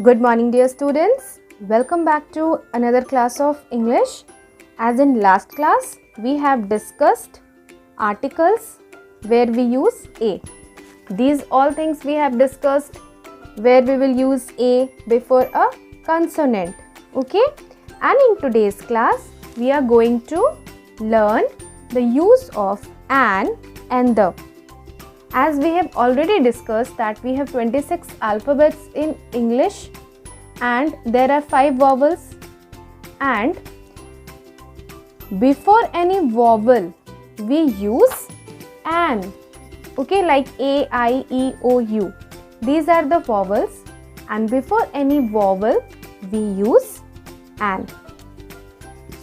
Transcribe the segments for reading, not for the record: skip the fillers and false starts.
Good morning, dear students. Welcome back to another class of English. As in last class, we have discussed articles where we use a. These all things we have discussed where we will use a before a consonant. Okay? And in today's class, we are going to learn the use of an and the. As we have already discussed that we have 26 alphabets in English and there are 5 vowels, and before any vowel we use an. Okay, like A, I, E, O, U. These are the vowels, and before any vowel we use an.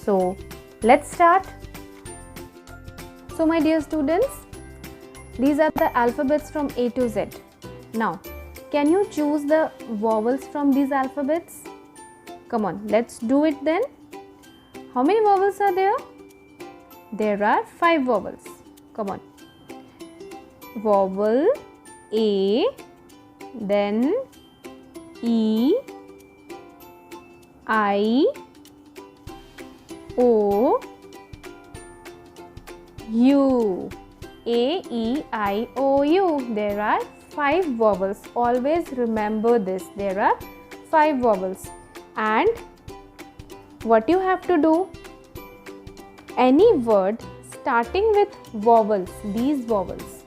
So let's start. So my dear students, these are the alphabets from A to Z. Now, can you choose the vowels from these alphabets? Come on, let's do it then. How many vowels are there? There are 5 vowels. Come on. Vowel A, then E, I, O, U. A, E, I, O, U. There are 5 vowels. Always remember this. There are 5 vowels. And what you have to do? Any word starting with vowels, these vowels.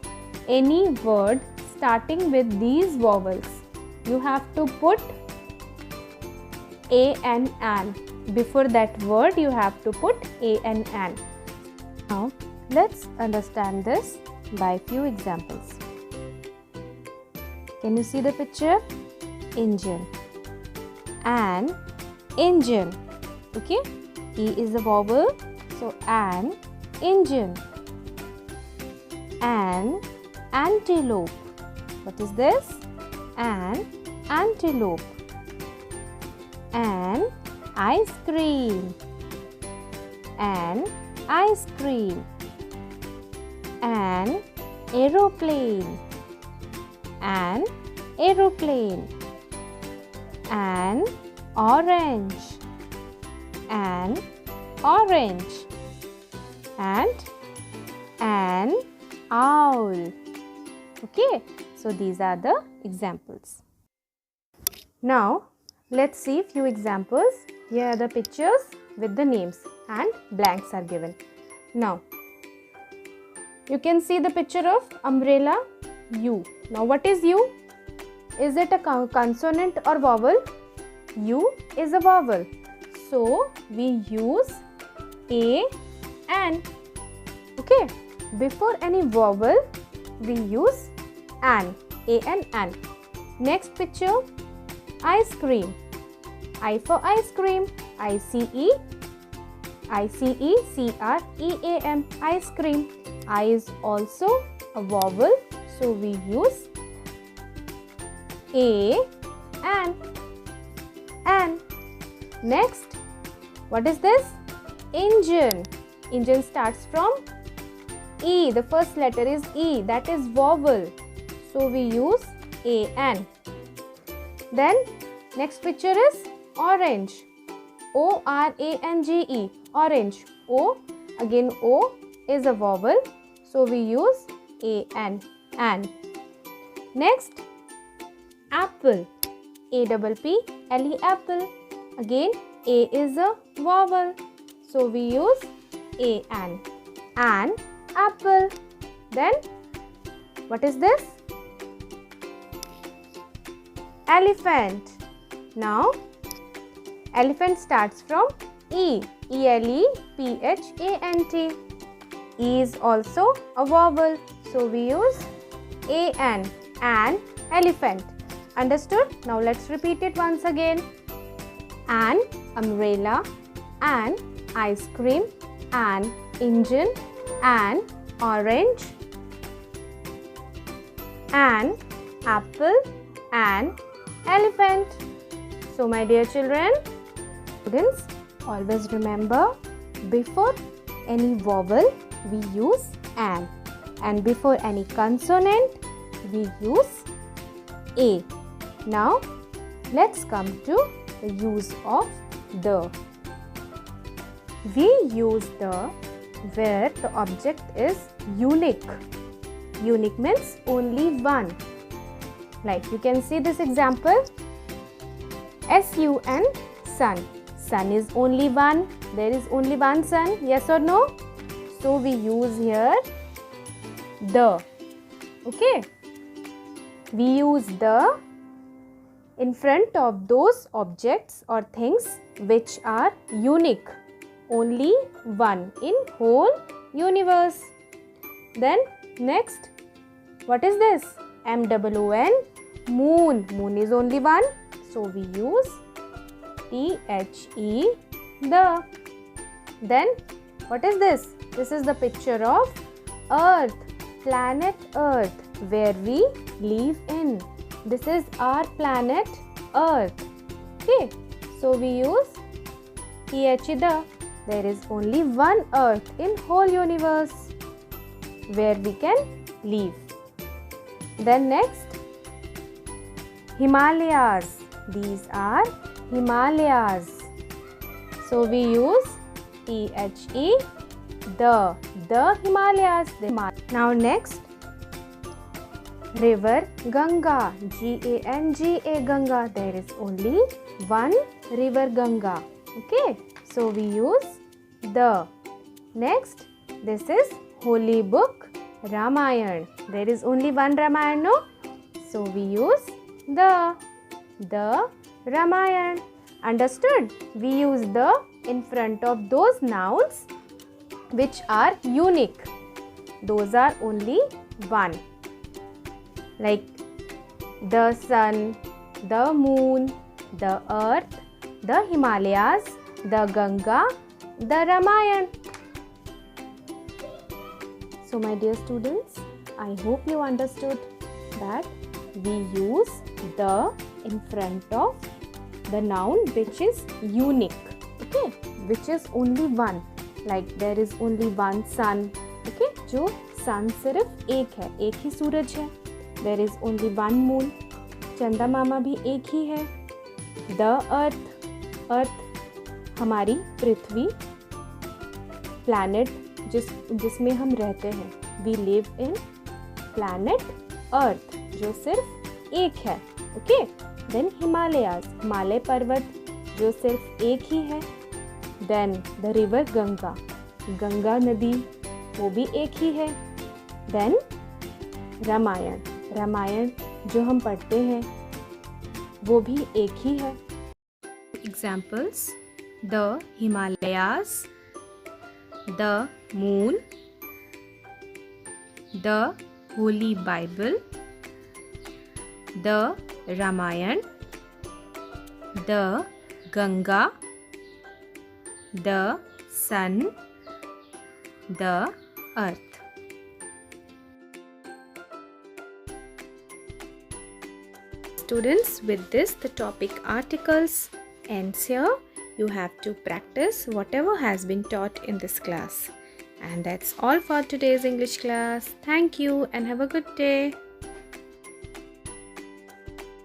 Any word starting with these vowels, you have to put a and an. Before that word, you have to put a and an. Now, let's understand this by few examples. Can you see the picture? Engine. An engine. Okay? E is a vowel. So, an engine. An antelope. What is this? An antelope. An ice cream. An ice cream. An aeroplane. An aeroplane. An orange. An orange. And an owl. Okay, so these are the examples. Now let's see few examples. Here are the pictures with the names and blanks are given. Now you can see the picture of umbrella, U. Now what is U? Is it a consonant or vowel? U is a vowel. So we use a and. Okay. Before any vowel we use an. A and an. Next picture, ice cream. I for ice cream. I-C-E. I-C-E-C-R-E-A-M. Ice cream. I is also a vowel, so we use a and. Next, what is this? Engine. Engine starts from E. The first letter is E, that is vowel, so we use a and. Then next picture is orange. O-R-A-N-G-E. Orange. O, again O is a vowel, so we use a and. Next, apple. A-P-P-L-E, apple. Again A is a vowel, so we use a and. Apple. Then what is this? Elephant. Now elephant starts from E. E-L-E-P-H-A-N-T. E is also a vowel, so we use a and elephant. Understood? Now let's repeat it once again. An umbrella, an ice cream, an engine, an orange, an apple, an elephant. So my dear children, students, always remember, before any vowel we use an, and before any consonant we use a. Now Let's come to the use of the. We use the where the object is unique. Unique means only one. Like you can see this example. S-U-N, sun. Sun is only one. There is only one sun. Yes or no? So we use here the. Okay. We use the in front of those objects or things which are unique. Only one in whole universe. Then next, what is this? M-O-O-N, moon. Moon is only one. So we use T-H-E, the. Then what is this? This is the picture of Earth, planet Earth, where we live in. This is our planet Earth. Okay, so we use T-H-E, the. There is only one Earth in whole universe where we can live. Then next, Himalayas. These are Himalayas. So we use T-H-E, the Himalayas. Now next, river Ganga, G-A-N-G-A, Ganga. There is only one river Ganga. Okay, so we use the. Next, this is holy book Ramayana. There is only one Ramayana, no? So we use the Ramayana. Understood? We use the in front of those nouns which are unique. Those are only one. Like the sun, the moon, the earth, the Himalayas, the Ganga, the Ramayana. So my dear students, I hope you understood that we use the in front of the noun which is unique, okay, which is only one. Like there is only one sun, okay, जो sun सिर्फ एक है, एक ही सूरज है. There is only one moon, चंदा मामा भी एक ही है. The earth, earth हमारी पृथ्वी, planet जिसमें हम रहते हैं. We live in planet Earth, जो सिर्फ एक है. Okay? Then Himalayas, हिमालय पर्वत जो सिर्फ एक ही है. Then the river Ganga, Ganga नदी वो भी एक ही है. Then रामायण, रामायण जो हम पढ़ते हैं वो भी एक ही है. Examples: the Himalayas, the moon, the Holy Bible, the Ramayana, the Ganga, the sun, the earth. Students, with this the topic articles ends here. You have to practice whatever has been taught in this class. And that's all for today's English class. Thank you and have a good day.